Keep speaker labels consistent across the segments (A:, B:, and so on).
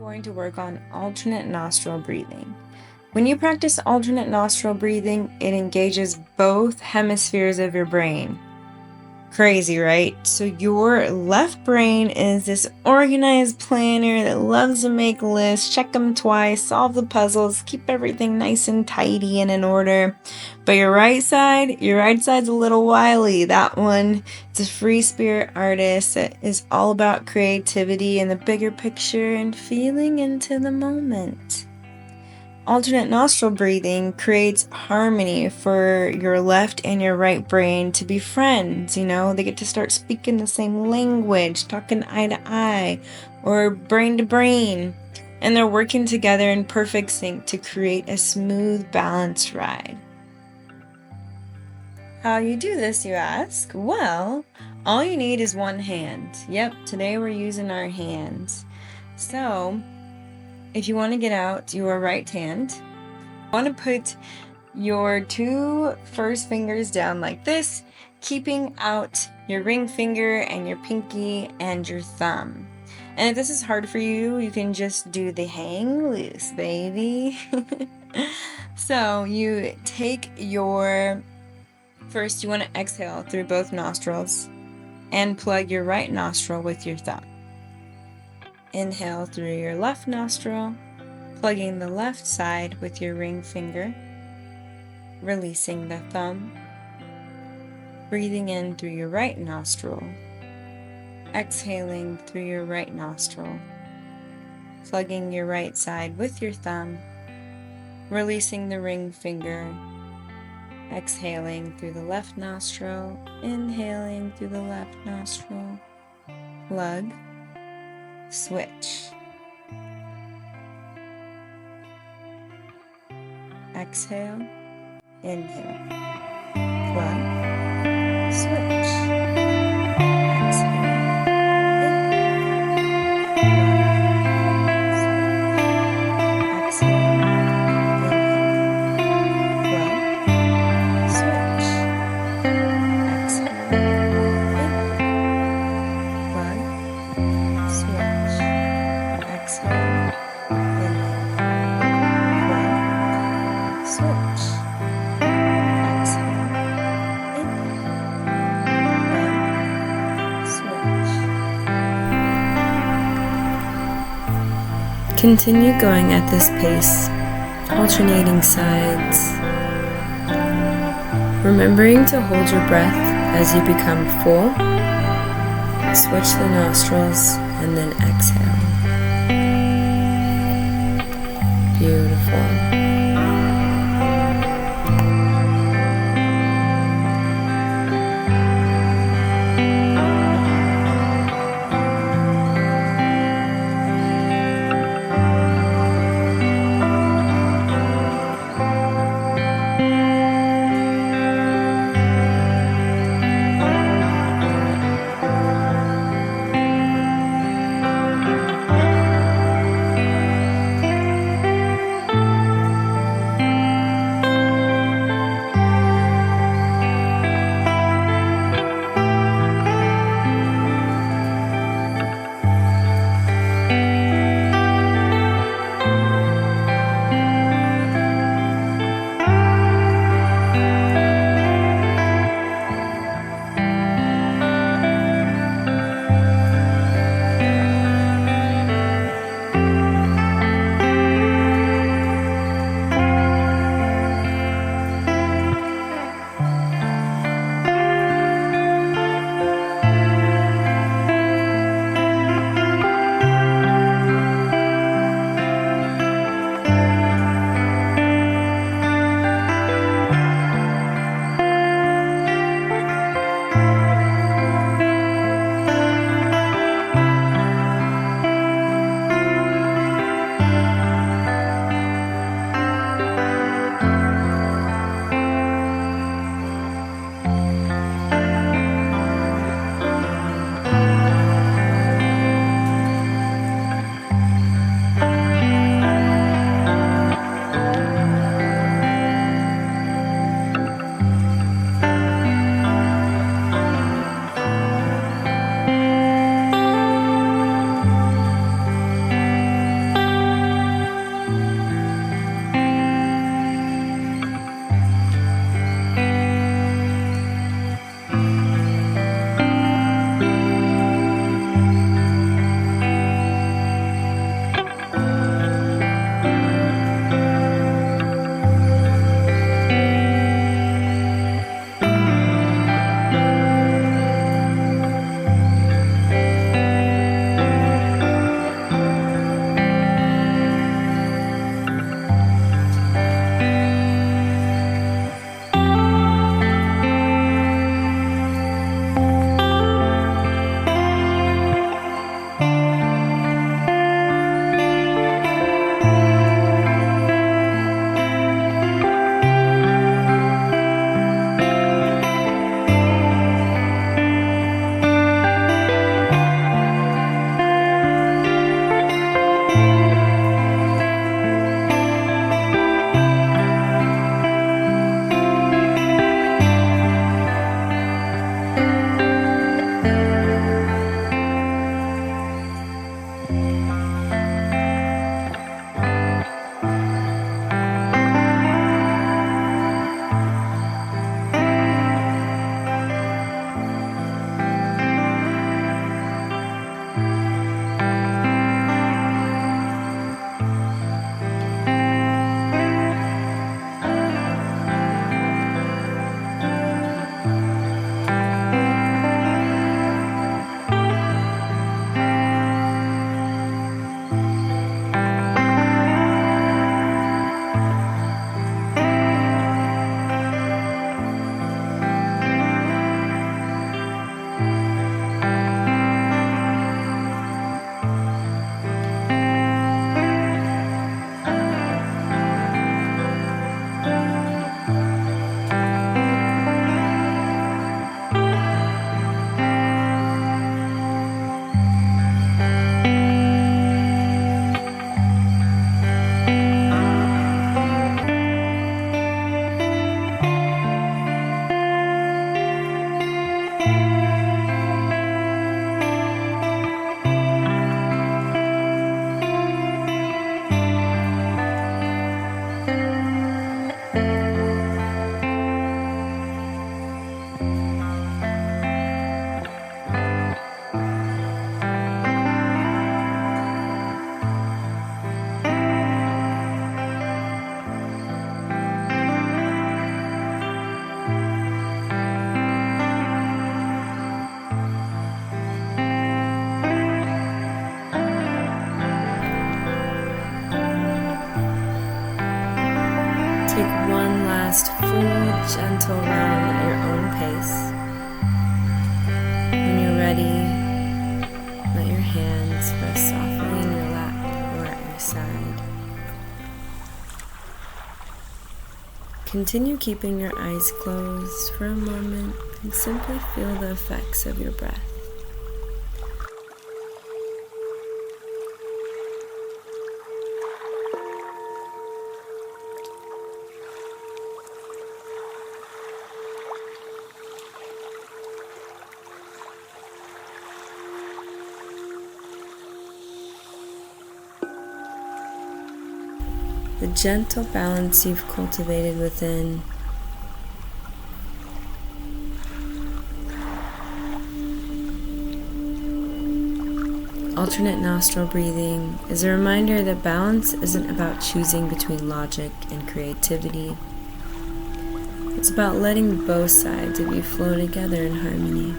A: going to work on alternate nostril breathing. When you practice alternate nostril breathing, it engages both hemispheres of your brain. Crazy, right? So your left brain is this organized planner that loves to make lists, check them twice, solve the puzzles, keep everything nice and tidy and in order. But your right side's a little wily. That one, it's a free spirit artist that is all about creativity and the bigger picture and feeling into the moment. Alternate nostril breathing creates harmony for your left and your right brain to be friends. They get to start speaking the same language, talking eye to eye or brain to brain, and they're working together in perfect sync to create a smooth, balanced ride. How do you do this, you ask? Well, all you need is one hand. Yep, today we're using our hands. So, if you want to get out your right hand, you want to put your two first fingers down like this, keeping out your ring finger and your pinky and your thumb. And if this is hard for you, you can just do the hang loose, baby. So you take first you want to exhale through both nostrils and plug your right nostril with your thumb. Inhale through your left nostril, plugging the left side with your ring finger, releasing the thumb, breathing in through your right nostril, exhaling through your right nostril, plugging your right side with your thumb, releasing the ring finger, exhaling through the left nostril, inhaling through the left nostril, plug, switch. Exhale, inhale, plug, switch. Exhale, inhale, plug, switch. Exhale, inhale, plug, switch. Exhale, inhale, plug, switch. Exhale, switch. Exhale, inhale, switch. Continue going at this pace, alternating sides, remembering to hold your breath as you become full. Switch the nostrils and then exhale. Beautiful. last full gentle round at your own pace. When you're ready, let your hands rest softly in your lap or at your side. Continue keeping your eyes closed for a moment and simply feel the effects of your breath. The gentle balance you've cultivated within alternate nostril breathing is a reminder that balance isn't about choosing between logic and creativity. It's about letting both sides of you flow together in harmony.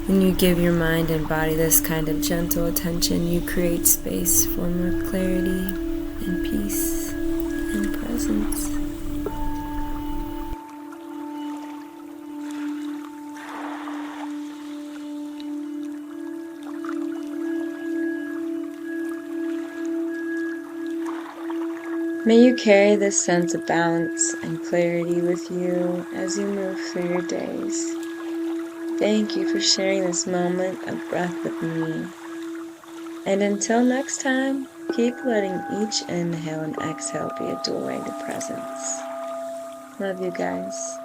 A: When you give your mind and body this kind of gentle attention, you create space for more clarity and peace and presence. May you carry this sense of balance and clarity with you as you move through your days. Thank you for sharing this moment of breath with me. And until next time, keep letting each inhale and exhale be a doorway to presence. Love you guys.